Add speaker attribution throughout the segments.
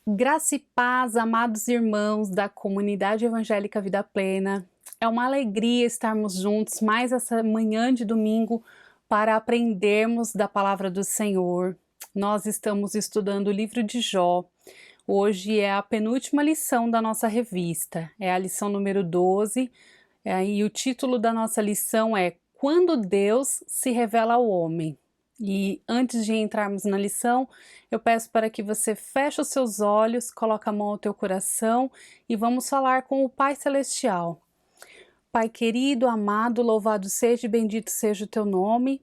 Speaker 1: Graça e paz, amados irmãos da comunidade evangélica Vida Plena. É uma alegria estarmos juntos mais essa manhã de domingo para aprendermos da palavra do Senhor. Nós estamos estudando o livro de Jó. Hoje é a penúltima lição da nossa revista, é a lição número 12, e o título da nossa lição é Quando Deus se revela ao homem. E antes de entrarmos na lição, eu peço para que você feche os seus olhos, coloque a mão ao teu coração e vamos falar com o Pai Celestial. Pai querido, amado, louvado seja e bendito seja o teu nome.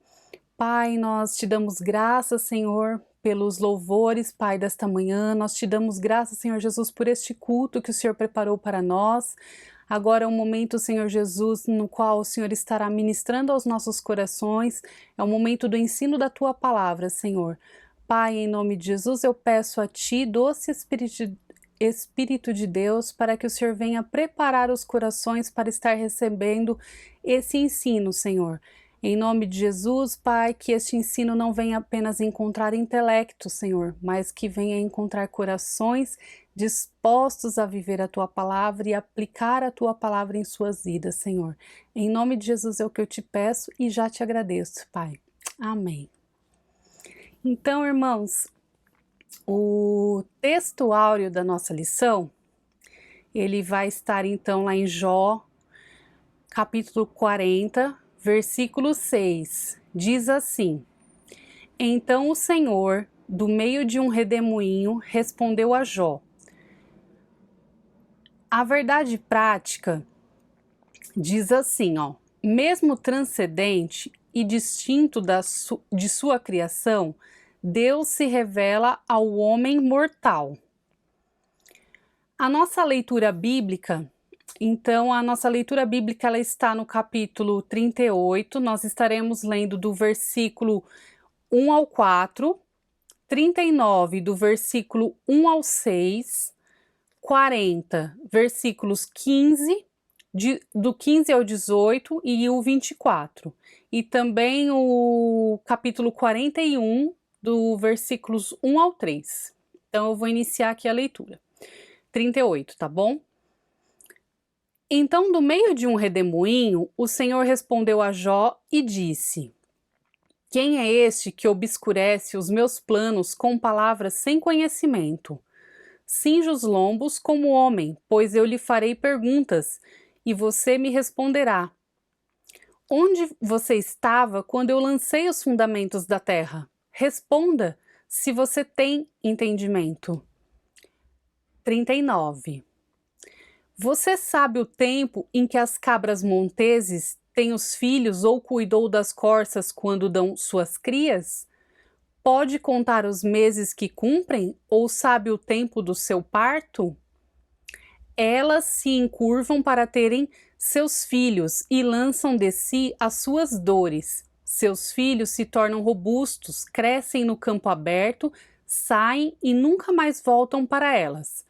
Speaker 1: Pai, nós te damos graças, Senhor, pelos louvores, Pai, desta manhã. Nós te damos graças, Senhor Jesus, por este culto que o Senhor preparou para nós. Agora é um momento, Senhor Jesus, no qual o Senhor estará ministrando aos nossos corações. É o momento do ensino da Tua palavra, Senhor. Pai, em nome de Jesus, eu peço a Ti, doce Espírito de Deus, para que o Senhor venha preparar os corações para estar recebendo esse ensino, Senhor. Em nome de Jesus, Pai, que este ensino não venha apenas encontrar intelecto, Senhor, mas que venha encontrar corações dispostos a viver a Tua palavra e aplicar a Tua palavra em suas vidas, Senhor. Em nome de Jesus é o que eu te peço e já te agradeço, Pai. Amém. Então, irmãos, o texto áureo da nossa lição, ele vai estar então lá em Jó, capítulo 40, versículo 6, diz assim: Então o Senhor, do meio de um redemoinho, respondeu a Jó. A verdade prática diz assim, mesmo transcendente e distinto de sua criação, Deus se revela ao homem mortal. A nossa leitura bíblica, ela está no capítulo 38, nós estaremos lendo do versículo 1 ao 4, 39 do versículo 1 ao 6, 40, versículos 15, do 15 ao 18 e o 24. E também o capítulo 41, do versículos 1 ao 3. Então eu vou iniciar aqui a leitura. 38, tá bom? Então, do meio de um redemoinho, o Senhor respondeu a Jó e disse: Quem é este que obscurece os meus planos com palavras sem conhecimento? Cinge os lombos como homem, pois eu lhe farei perguntas, e você me responderá. Onde você estava quando eu lancei os fundamentos da terra? Responda, se você tem entendimento. 39. Você sabe o tempo em que as cabras monteses têm os filhos ou cuidou das corças quando dão suas crias? Pode contar os meses que cumprem ou sabe o tempo do seu parto? Elas se encurvam para terem seus filhos e lançam de si as suas dores. Seus filhos se tornam robustos, crescem no campo aberto, saem e nunca mais voltam para elas.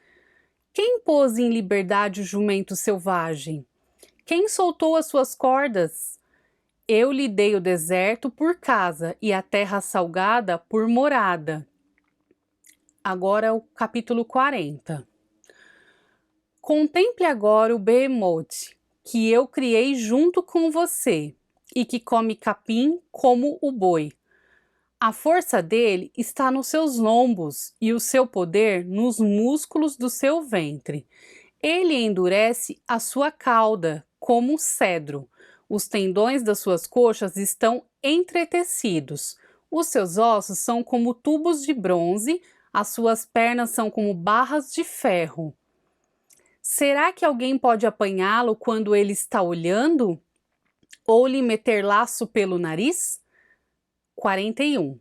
Speaker 1: Quem pôs em liberdade o jumento selvagem? Quem soltou as suas cordas? Eu lhe dei o deserto por casa e a terra salgada por morada. Agora o capítulo 40. Contemple agora o Behemoth, que eu criei junto com você, e que come capim como o boi. A força dele está nos seus lombos e o seu poder nos músculos do seu ventre. Ele endurece a sua cauda como um cedro. Os tendões das suas coxas estão entretecidos. Os seus ossos são como tubos de bronze, as suas pernas são como barras de ferro. Será que alguém pode apanhá-lo quando ele está olhando? Ou lhe meter laço pelo nariz? 41.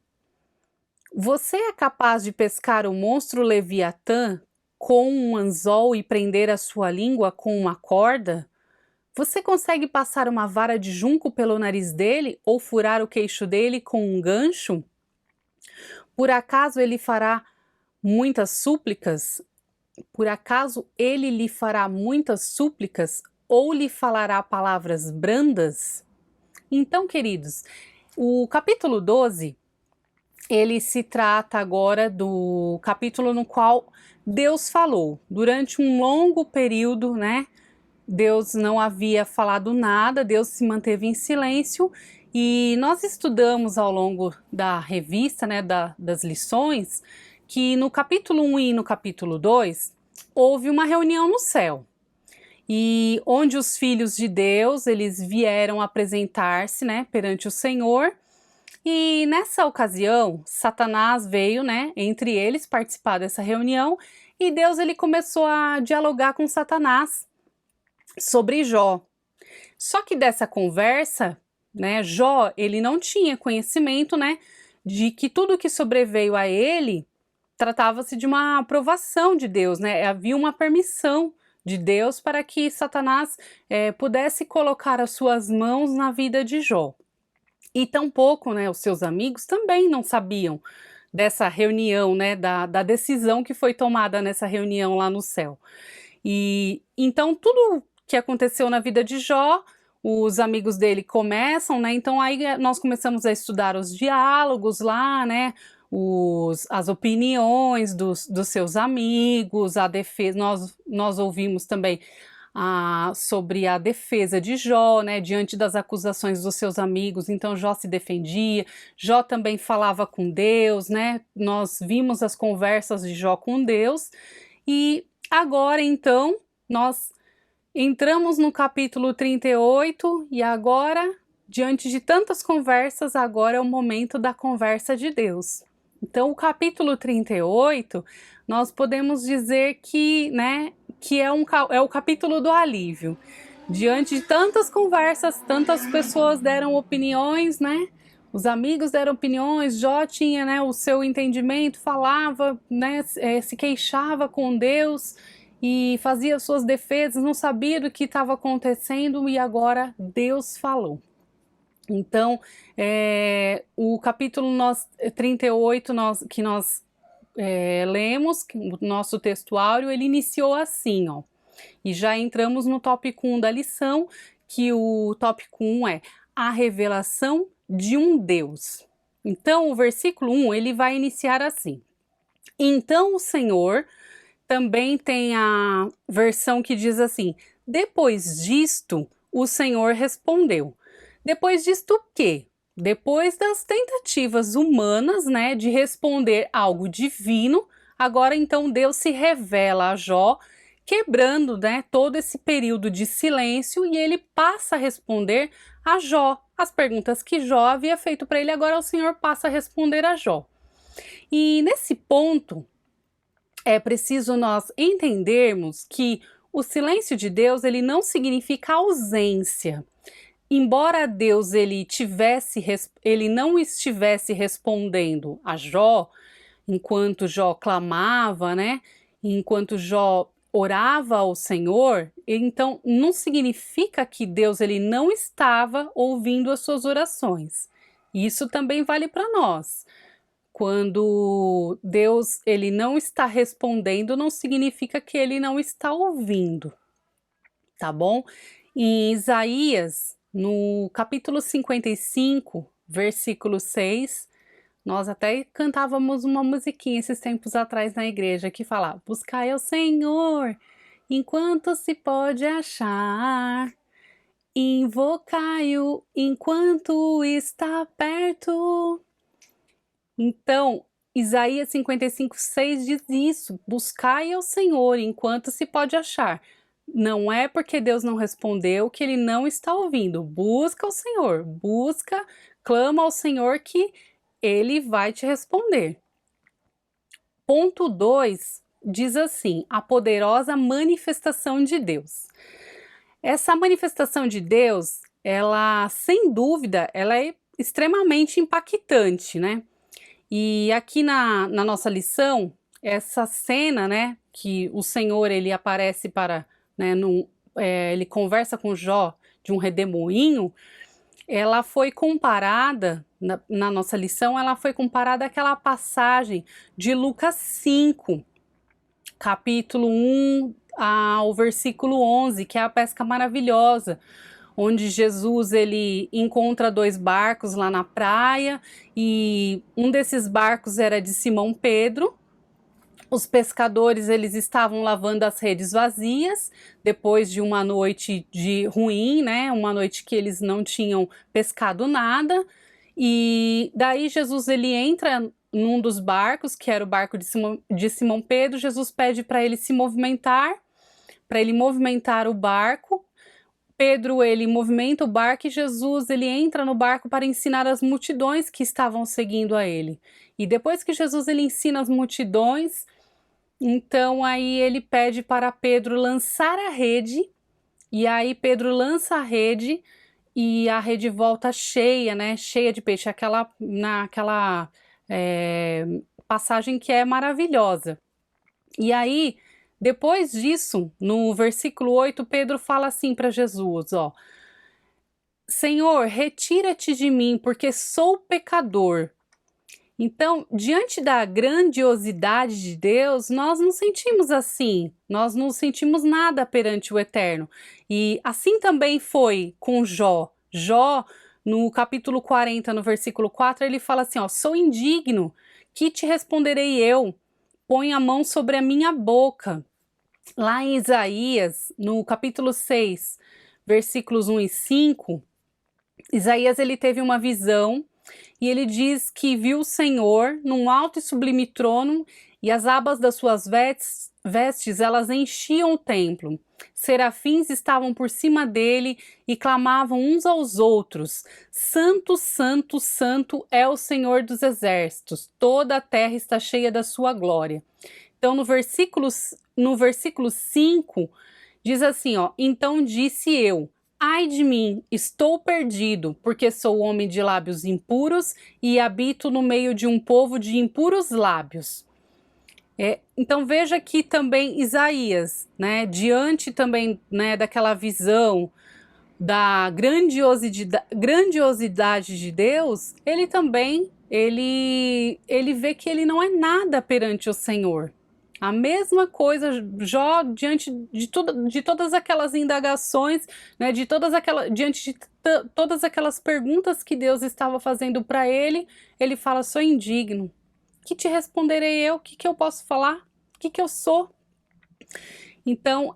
Speaker 1: Você é capaz de pescar o monstro Leviatã com um anzol e prender a sua língua com uma corda? Você consegue passar uma vara de junco pelo nariz dele ou furar o queixo dele com um gancho? Por acaso ele fará muitas súplicas? Por acaso ele lhe fará muitas súplicas ou lhe falará palavras brandas? Então, queridos, o capítulo 12, ele se trata agora do capítulo no qual Deus falou. Durante um longo período, né, Deus não havia falado nada, Deus se manteve em silêncio, e nós estudamos ao longo da revista, né, das lições, que no capítulo 1 e no capítulo 2 houve uma reunião no céu, e onde os filhos de Deus, eles vieram apresentar-se, né, perante o Senhor. E nessa ocasião, Satanás veio, né, entre eles participar dessa reunião, e Deus ele começou a dialogar com Satanás sobre Jó. Só que dessa conversa, né, Jó, ele não tinha conhecimento, né, de que tudo que sobreveio a ele tratava-se de uma aprovação de Deus, né, havia uma permissão de Deus para que Satanás pudesse colocar as suas mãos na vida de Jó. E tampouco, né, os seus amigos também não sabiam dessa reunião, né, da decisão que foi tomada nessa reunião lá no céu. E então tudo que aconteceu na vida de Jó, os amigos dele começam, né, então aí nós começamos a estudar os diálogos lá, né, as opiniões dos seus amigos, a defesa, nós ouvimos também sobre a defesa de Jó, né, diante das acusações dos seus amigos. Então Jó se defendia, Jó também falava com Deus, né, nós vimos as conversas de Jó com Deus, e agora então nós entramos no capítulo 38 e agora, diante de tantas conversas, agora é o momento da conversa de Deus. Então o capítulo 38, nós podemos dizer que, né, que é o capítulo do alívio. Diante de tantas conversas, tantas pessoas deram opiniões, né? Os amigos deram opiniões, Jó tinha, né, o seu entendimento, falava, né, se queixava com Deus e fazia suas defesas, não sabia do que estava acontecendo, e agora Deus falou. Então, o capítulo 38 que nós lemos, o nosso textuário, ele iniciou assim, ó. E já entramos no tópico 1 da lição, que o tópico 1 é a revelação de um Deus. Então, o versículo 1, ele vai iniciar assim. Então o Senhor, também tem a versão que diz assim, depois disto, o Senhor respondeu. Depois disto o quê? Depois das tentativas humanas, né, de responder algo divino, agora então Deus se revela a Jó, quebrando, né, todo esse período de silêncio, e ele passa a responder a Jó. As perguntas que Jó havia feito para ele, agora o Senhor passa a responder a Jó. E nesse ponto, é preciso nós entendermos que o silêncio de Deus, ele não significa ausência. Embora Deus ele não estivesse respondendo a Jó, enquanto Jó clamava, né? Enquanto Jó orava ao Senhor, então não significa que Deus ele não estava ouvindo as suas orações. Isso também vale para nós. Quando Deus ele não está respondendo, não significa que ele não está ouvindo, tá bom? Em Isaías, no capítulo 55, versículo 6, nós até cantávamos uma musiquinha esses tempos atrás na igreja que falava: buscai ao Senhor enquanto se pode achar, invocai-o enquanto está perto. Então, Isaías 55:6 diz isso: buscai ao Senhor enquanto se pode achar. Não é porque Deus não respondeu que ele não está ouvindo. Busca o Senhor, busca, clama ao Senhor que ele vai te responder. Ponto 2 diz assim: a poderosa manifestação de Deus. Essa manifestação de Deus, ela, sem dúvida, ela é extremamente impactante, né? E aqui na nossa lição, essa cena, né, que o Senhor ele aparece para, né, ele conversa com Jó de um redemoinho, ela foi comparada, na nossa lição, ela foi comparada àquela passagem de Lucas 5, capítulo 1 ao versículo 11, que é a pesca maravilhosa, onde Jesus ele encontra dois barcos lá na praia e um desses barcos era de Simão Pedro. Os pescadores eles estavam lavando as redes vazias depois de uma noite ruim, né? Uma noite que eles não tinham pescado nada. E daí Jesus ele entra num dos barcos, que era o barco de Simão Pedro. Jesus pede para ele se movimentar, para ele movimentar o barco. Pedro ele movimenta o barco e Jesus ele entra no barco para ensinar as multidões que estavam seguindo a ele. E depois que Jesus ele ensina as multidões, então aí ele pede para Pedro lançar a rede, e aí Pedro lança a rede e a rede volta cheia, né? Cheia de peixe, naquela passagem que é maravilhosa. E aí, depois disso, no versículo 8, Pedro fala assim para Jesus, ó: Senhor, retira-te de mim, porque sou pecador. Então, diante da grandiosidade de Deus, nós não sentimos assim, nós não sentimos nada perante o Eterno. E assim também foi com Jó. Jó, no capítulo 40, no versículo 4, ele fala assim, ó: sou indigno, que te responderei eu? Põe a mão sobre a minha boca. Lá em Isaías, no capítulo 6, versículos 1 e 5, Isaías ele teve uma visão e ele diz que viu o Senhor num alto e sublime trono e as abas das suas vestes elas enchiam o templo. Serafins estavam por cima dele e clamavam uns aos outros: Santo, Santo, Santo é o Senhor dos exércitos, toda a terra está cheia da sua glória. Então no versículo 5 diz assim, ó: então disse eu: ai de mim, estou perdido, porque sou homem de lábios impuros e habito no meio de um povo de impuros lábios. Então veja que também Isaías, né, diante também, né, daquela visão da grandiosidade de Deus, ele também ele vê que ele não é nada perante o Senhor. A mesma coisa, Jó, diante de todas aquelas indagações, né, diante de todas aquelas perguntas que Deus estava fazendo para ele, ele fala: sou indigno. Que te responderei eu? O que eu posso falar? O que eu sou? Então,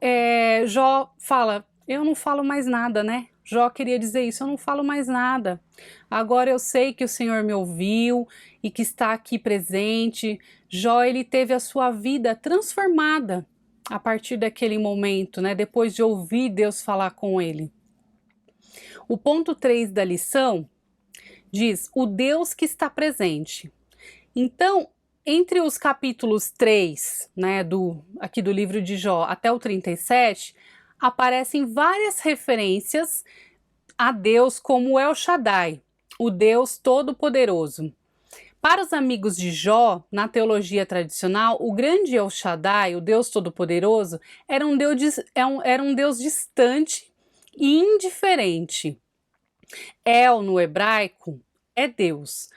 Speaker 1: Jó fala: eu não falo mais nada, né? Jó queria dizer isso: eu não falo mais nada. Agora eu sei que o Senhor me ouviu e que está aqui presente. Jó, ele teve a sua vida transformada a partir daquele momento, né? Depois de ouvir Deus falar com ele. O ponto 3 da lição diz: o Deus que está presente. Então, entre os capítulos 3, né, aqui do livro de Jó, até o 37, aparecem várias referências a Deus como El Shaddai, o Deus Todo-Poderoso. Para os amigos de Jó, na teologia tradicional, o grande El Shaddai, o Deus Todo-Poderoso, era um Deus distante e indiferente. El, no hebraico, é Deus.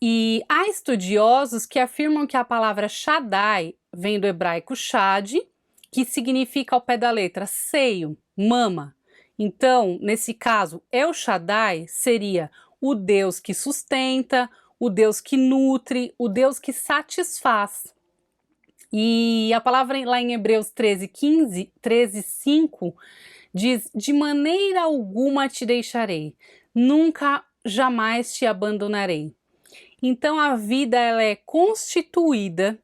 Speaker 1: E há estudiosos que afirmam que a palavra Shaddai vem do hebraico Shad, que significa ao pé da letra seio, mama. Então, nesse caso, El Shaddai seria o Deus que sustenta, o Deus que nutre, o Deus que satisfaz. E a palavra lá em Hebreus 13:5 diz: de maneira alguma te deixarei, nunca, jamais te abandonarei. Então a vida ela é constituída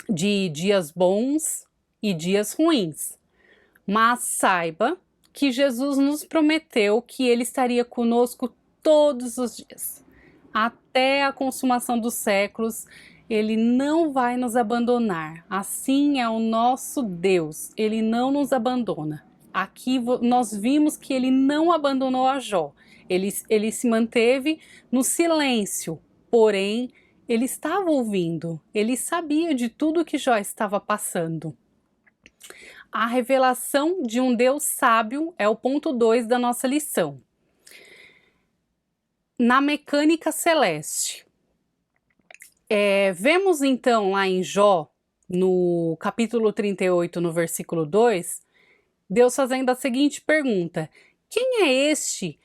Speaker 1: de dias bons e dias ruins. Mas saiba que Jesus nos prometeu que ele estaria conosco todos os dias. Até a consumação dos séculos, ele não vai nos abandonar. Assim é o nosso Deus, ele não nos abandona. Aqui nós vimos que ele não abandonou a Jó. Ele se manteve no silêncio, porém, ele estava ouvindo, ele sabia de tudo que Jó estava passando. A revelação de um Deus sábio é o ponto 2 da nossa lição. Na mecânica celeste, vemos então lá em Jó, no capítulo 38, no versículo 2, Deus fazendo a seguinte pergunta: Quem é este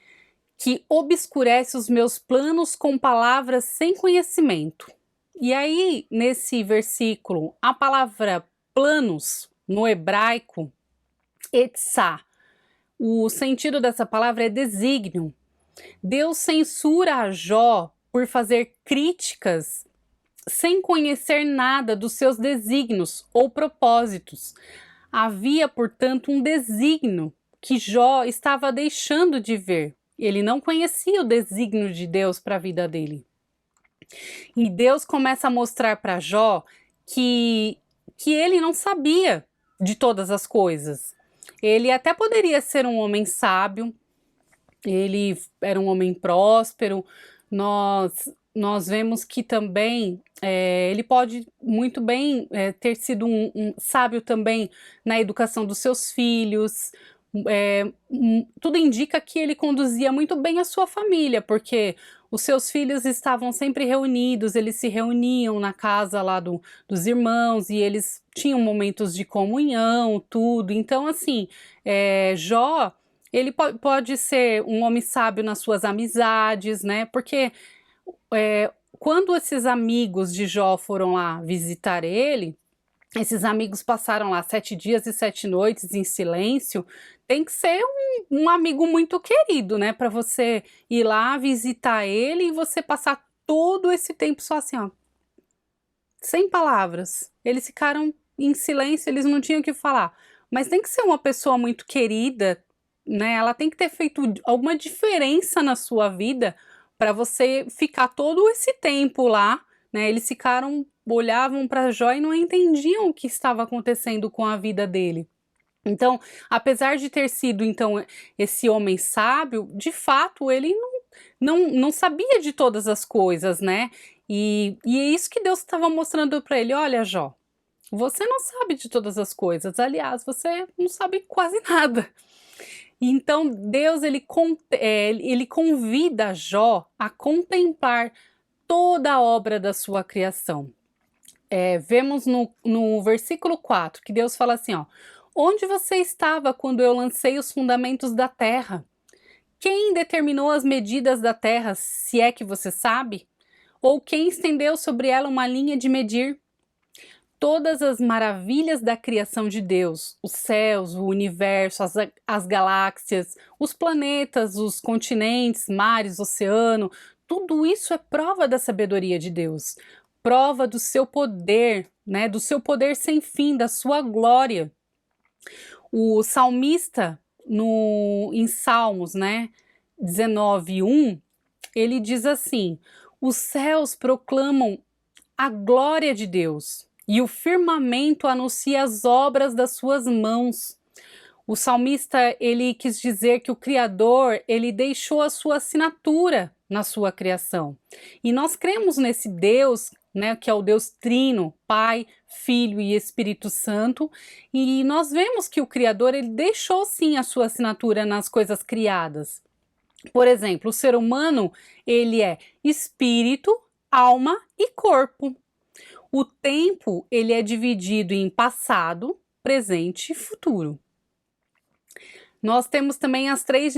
Speaker 1: que obscurece os meus planos com palavras sem conhecimento? E aí, nesse versículo, a palavra planos, no hebraico, etzá, o sentido dessa palavra é desígnio. Deus censura a Jó por fazer críticas sem conhecer nada dos seus desígnios ou propósitos. Havia, portanto, um desígnio que Jó estava deixando de ver. Ele não conhecia o desígnio de Deus para a vida dele. E Deus começa a mostrar para Jó que ele não sabia de todas as coisas. Ele até poderia ser um homem sábio, ele era um homem próspero. Nós vemos que também ele pode muito bem ter sido um sábio também na educação dos seus filhos. Tudo indica que ele conduzia muito bem a sua família, porque os seus filhos estavam sempre reunidos, eles se reuniam na casa lá dos irmãos e eles tinham momentos de comunhão, tudo. Então, assim, Jó, ele pode ser um homem sábio nas suas amizades, né? Porque quando esses amigos de Jó foram lá visitar ele, esses amigos passaram lá 7 dias e 7 noites em silêncio. Tem que ser um amigo muito querido, né? Para você ir lá visitar ele e você passar todo esse tempo só assim, ó, sem palavras. Eles ficaram em silêncio, eles não tinham o que falar. Mas tem que ser uma pessoa muito querida, né? Ela tem que ter feito alguma diferença na sua vida para você ficar todo esse tempo lá, né? Eles olhavam para Jó e não entendiam o que estava acontecendo com a vida dele. Então, apesar de ter sido então esse homem sábio, de fato ele não sabia de todas as coisas, né? E é isso que Deus estava mostrando para ele: olha, Jó, você não sabe de todas as coisas, aliás, você não sabe quase nada. Então Deus ele convida Jó a contemplar toda a obra da sua criação. Vemos no versículo 4 que Deus fala assim, ó: onde você estava quando eu lancei os fundamentos da terra? Quem determinou as medidas da terra, se é que você sabe? Ou quem estendeu sobre ela uma linha de medir? Todas as maravilhas da criação de Deus, os céus, o universo, as galáxias, os planetas, os continentes, mares, oceano, tudo isso é prova da sabedoria de Deus, prova do seu poder, né, do seu poder sem fim, da sua glória. O salmista, em Salmos, né, 19:1, ele diz assim: os céus proclamam a glória de Deus e o firmamento anuncia as obras das suas mãos. O salmista, ele quis dizer que o Criador, ele deixou a sua assinatura na sua criação. E nós cremos nesse Deus, né, que é o Deus Trino, Pai, Filho e Espírito Santo, e nós vemos que o Criador, ele deixou sim a sua assinatura nas coisas criadas. Por exemplo, o ser humano, ele é espírito, alma e corpo. O tempo, ele é dividido em passado, presente e futuro. Nós temos também as 3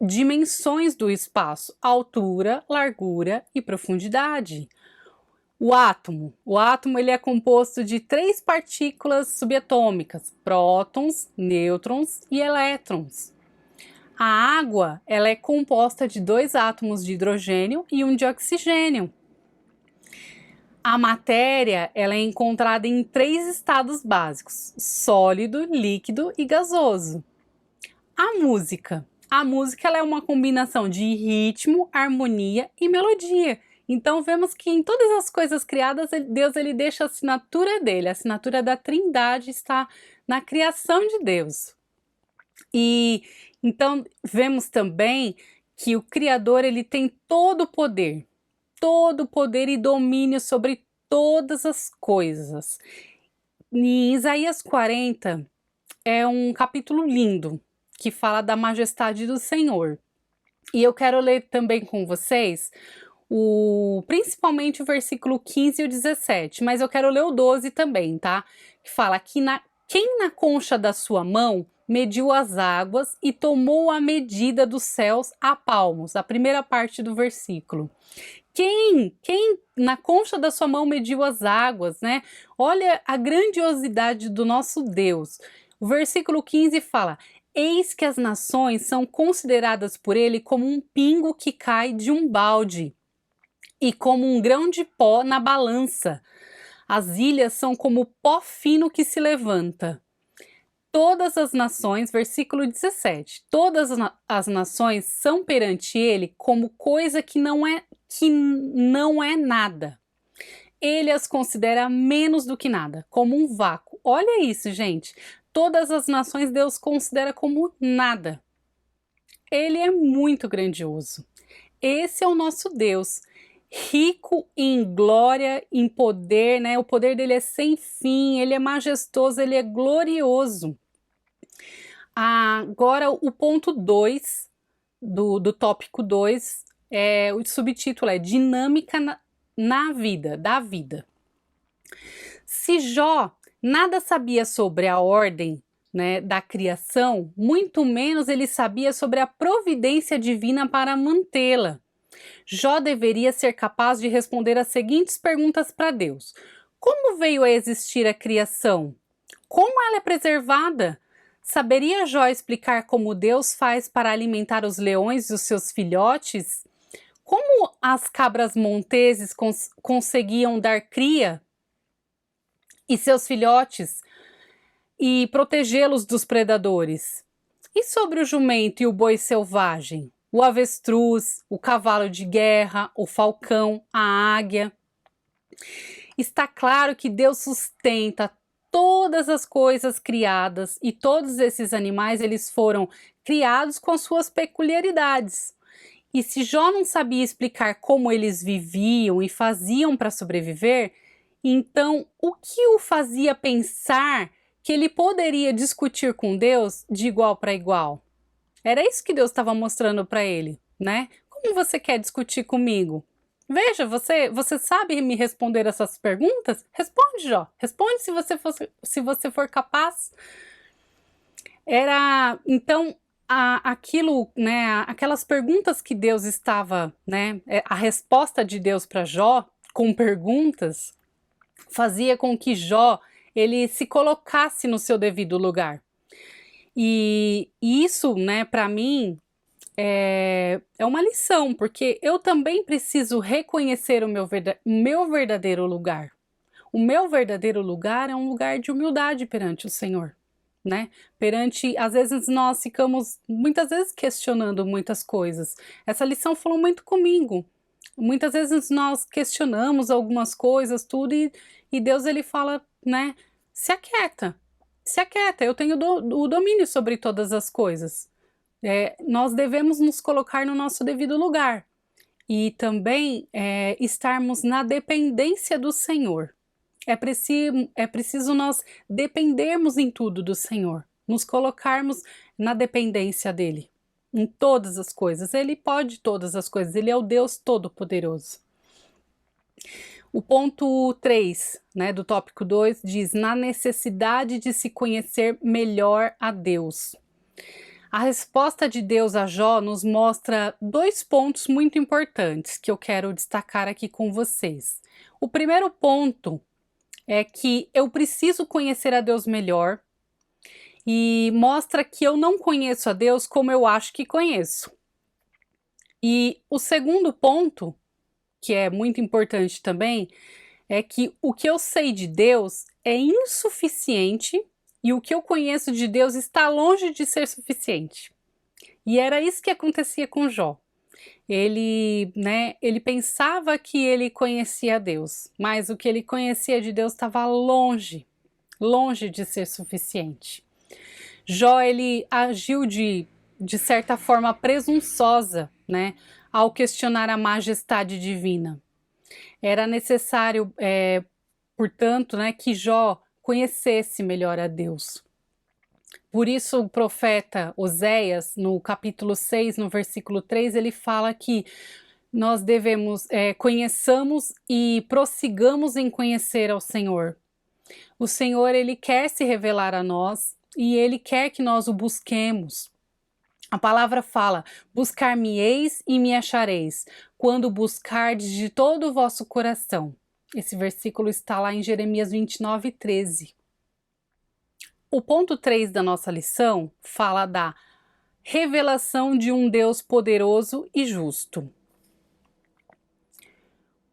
Speaker 1: dimensões do espaço: altura, largura e profundidade. O átomo ele é composto de 3 partículas subatômicas: prótons, nêutrons e elétrons. A água ela é composta de 2 átomos de hidrogênio e 1 de oxigênio. A matéria ela é encontrada em 3 estados básicos: sólido, líquido e gasoso. A música ela é uma combinação de ritmo, harmonia e melodia. Então vemos que em todas as coisas criadas, Deus ele deixa a assinatura dele, a assinatura da Trindade está na criação de Deus. E então vemos também que o Criador ele tem todo o poder e domínio sobre todas as coisas. Em Isaías 40 é um capítulo lindo, que fala da majestade do Senhor. E eu quero ler também com vocês principalmente o versículo 15 e o 17, mas eu quero ler o 12 também, tá? Que fala que quem na concha da sua mão mediu as águas e tomou a medida dos céus a palmos. A primeira parte do versículo. Quem na concha da sua mão mediu as águas, né? Olha a grandiosidade do nosso Deus. O versículo 15 fala: eis que as nações são consideradas por ele como um pingo que cai de um balde e como um grão de pó na balança. As ilhas são como pó fino que se levanta. Todas as nações, versículo 17, todas as nações são perante ele como coisa que não é nada. Ele as considera menos do que nada, como um vácuo. Olha isso, gente. Todas as nações Deus considera como nada. Ele é muito grandioso. Esse é o nosso Deus, rico em glória, em poder, né? O poder dele é sem fim, ele é majestoso, ele é glorioso. Agora, o ponto 2 do tópico 2, o subtítulo é Dinâmica na vida, da vida. Se Jó nada sabia sobre a ordem, né, da criação, muito menos ele sabia sobre a providência divina para mantê-la. Jó deveria ser capaz de responder as seguintes perguntas para Deus: como veio a existir a criação? Como ela é preservada? Saberia Jó explicar como Deus faz para alimentar os leões e os seus filhotes? Como as cabras monteses conseguiam dar cria e seus filhotes e protegê-los dos predadores? E sobre o jumento e o boi selvagem? O avestruz, o cavalo de guerra, o falcão, a águia. Está claro que Deus sustenta todas as coisas criadas e todos esses animais eles foram criados com suas peculiaridades. E se Jó não sabia explicar como eles viviam e faziam para sobreviver, então o que o fazia pensar que ele poderia discutir com Deus de igual para igual? Era isso que Deus estava mostrando para ele, né? Como você quer discutir comigo? Veja, você sabe me responder essas perguntas? Responde, Jó. Responde se você for capaz. Então, aquilo, né? Aquelas perguntas que Deus estava, né? A resposta de Deus para Jó com perguntas fazia com que Jó ele se colocasse no seu devido lugar. E isso, né, para mim, é uma lição, porque eu também preciso reconhecer o meu verdadeiro lugar. O meu verdadeiro lugar é um lugar de humildade perante o Senhor, né? Às vezes nós ficamos, muitas vezes, questionando muitas coisas. Essa lição falou muito comigo. Muitas vezes nós questionamos algumas coisas, tudo, e Deus, ele fala, né, se aquieta, eu tenho o domínio sobre todas as coisas. Nós devemos nos colocar no nosso devido lugar e também estarmos na dependência do Senhor. É preciso nós dependermos em tudo do Senhor, nos colocarmos na dependência dele, em todas as coisas. Ele pode todas as coisas, ele é o Deus Todo-Poderoso. O ponto 3, né, do tópico 2 diz: na necessidade de se conhecer melhor a Deus. A resposta de Deus a Jó nos mostra 2 pontos muito importantes que eu quero destacar aqui com vocês. O primeiro ponto é que eu preciso conhecer a Deus melhor e mostra que eu não conheço a Deus como eu acho que conheço. E o segundo ponto, que é muito importante também, é que o que eu sei de Deus é insuficiente e o que eu conheço de Deus está longe de ser suficiente. E era isso que acontecia com Jó. Ele pensava que ele conhecia Deus, mas o que ele conhecia de Deus estava longe de ser suficiente. Jó, ele agiu de certa forma presunçosa, né, ao questionar a majestade divina. Era necessário, portanto, né, que Jó conhecesse melhor a Deus. Por isso o profeta Oséias, no capítulo 6, no versículo 3, ele fala que nós devemos, conheçamos e prossigamos em conhecer ao Senhor. O Senhor, ele quer se revelar a nós e Ele quer que nós o busquemos. A palavra fala: buscar-me-eis e me achareis, quando buscardes de todo o vosso coração. Esse versículo está lá em Jeremias 29:13. O ponto 3 da nossa lição fala da revelação de um Deus poderoso e justo.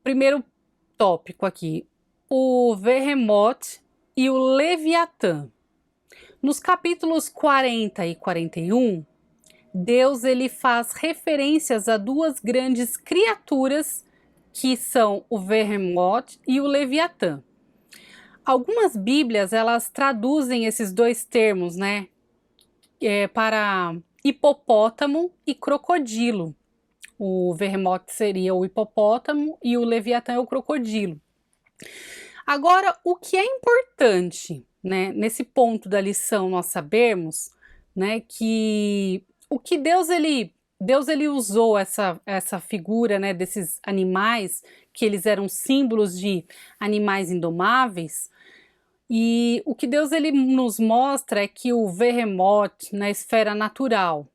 Speaker 1: Primeiro tópico aqui, o Behemoth e o Leviatã. Nos capítulos 40 e 41, Deus ele faz referências a duas grandes criaturas que são o Behemoth e o Leviatã. Algumas Bíblias elas traduzem esses dois termos, né, para hipopótamo e crocodilo. O Behemoth seria o hipopótamo e o Leviatã é o crocodilo. Agora, o que é importante, né, nesse ponto da lição nós sabermos, né, que o que Deus ele usou essa figura, né, desses animais, que eles eram símbolos de animais indomáveis, e o que Deus ele nos mostra é que o Behemoth na esfera natural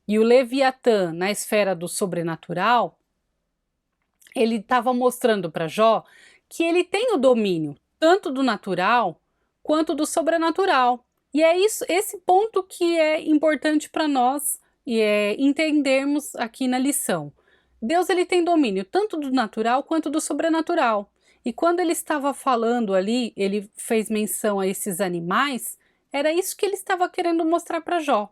Speaker 1: e o Leviatã na esfera do sobrenatural, ele estava mostrando para Jó que ele tem o domínio tanto do natural quanto do sobrenatural. E é esse ponto que é importante para nós entendermos aqui na lição. Deus ele tem domínio tanto do natural quanto do sobrenatural. E quando ele estava falando ali, ele fez menção a esses animais, era isso que ele estava querendo mostrar para Jó.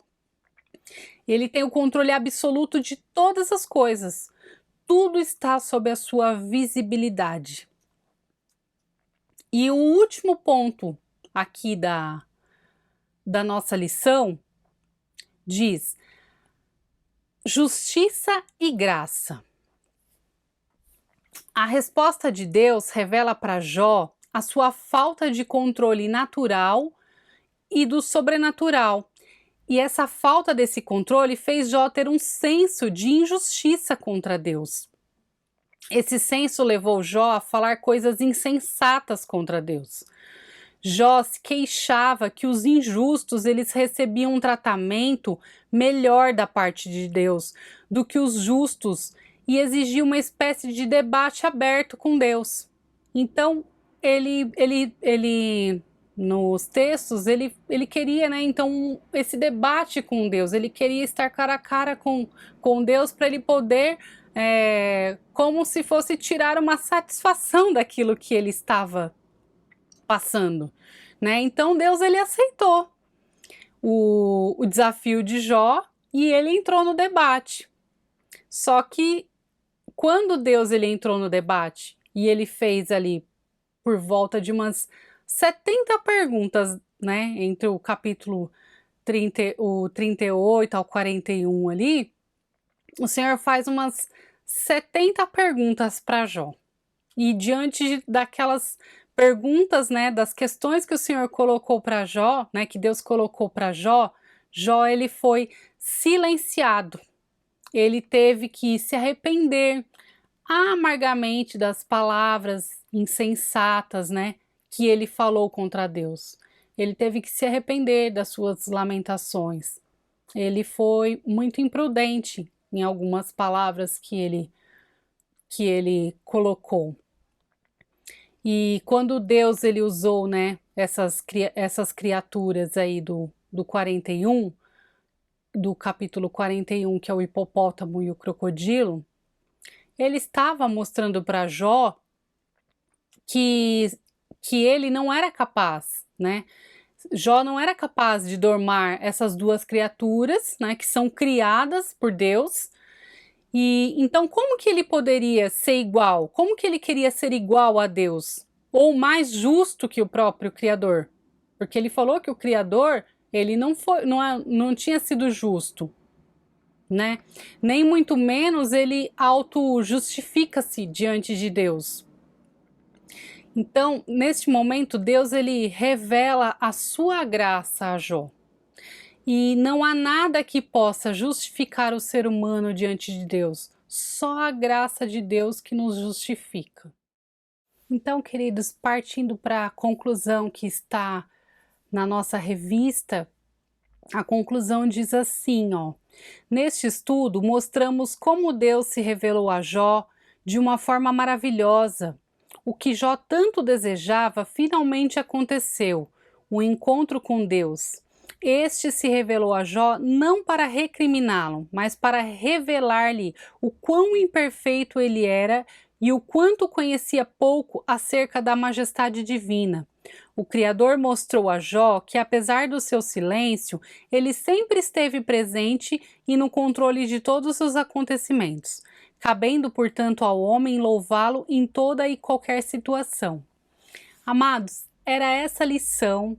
Speaker 1: Ele tem o controle absoluto de todas as coisas. Tudo está sob a sua visibilidade. E o último ponto aqui da nossa lição diz: justiça e graça. A resposta de Deus revela para Jó a sua falta de controle natural e do sobrenatural. E essa falta desse controle fez Jó ter um senso de injustiça contra Deus. Esse senso levou Jó a falar coisas insensatas contra Deus. Jó se queixava que os injustos eles recebiam um tratamento melhor da parte de Deus do que os justos e exigia uma espécie de debate aberto com Deus. Então, ele nos textos, ele queria, né, então, esse debate com Deus, ele queria estar cara a cara com Deus para ele poder, como se fosse tirar uma satisfação daquilo que ele estava passando, né? Então Deus ele aceitou o desafio de Jó e ele entrou no debate. Só que quando Deus ele entrou no debate e ele fez ali por volta de umas 70 perguntas, né, entre o capítulo 38 ao 41 ali, o Senhor faz umas 70 perguntas para Jó. E diante daquelas perguntas, né, das questões que o Senhor colocou para Jó, né, que Deus colocou para Jó, Jó ele foi silenciado. Ele teve que se arrepender amargamente das palavras insensatas, né, que ele falou contra Deus. Ele teve que se arrepender das suas lamentações. Ele foi muito imprudente em algumas palavras que ele colocou. E quando Deus ele usou, né, essas criaturas aí do 41, do capítulo 41, que é o hipopótamo e o crocodilo, ele estava mostrando para Jó que ele não era capaz, né? Jó não era capaz de domar essas duas criaturas, né, que são criadas por Deus. E então como que ele poderia ser igual? Como que ele queria ser igual a Deus? Ou mais justo que o próprio Criador? Porque ele falou que o Criador, ele não tinha sido justo, né? Nem muito menos ele auto-justifica-se diante de Deus. Então, neste momento, Deus ele revela a sua graça a Jó. E não há nada que possa justificar o ser humano diante de Deus. Só a graça de Deus que nos justifica. Então, queridos, partindo para a conclusão que está na nossa revista, a conclusão diz assim, ó: neste estudo mostramos como Deus se revelou a Jó de uma forma maravilhosa. O que Jó tanto desejava finalmente aconteceu, o encontro com Deus. Este se revelou a Jó não para recriminá-lo, mas para revelar-lhe o quão imperfeito ele era e o quanto conhecia pouco acerca da majestade divina. O Criador mostrou a Jó que, apesar do seu silêncio, ele sempre esteve presente e no controle de todos os acontecimentos, cabendo, portanto, ao homem louvá-lo em toda e qualquer situação. Amados, era essa lição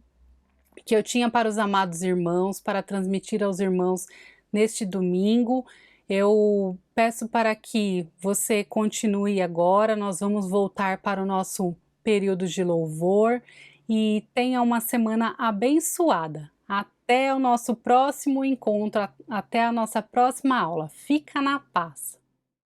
Speaker 1: que eu tinha para os amados irmãos, para transmitir aos irmãos neste domingo. Eu peço para que você continue agora, nós vamos voltar para o nosso período de louvor e tenha uma semana abençoada. Até o nosso próximo encontro, até a nossa próxima aula. Fica na paz.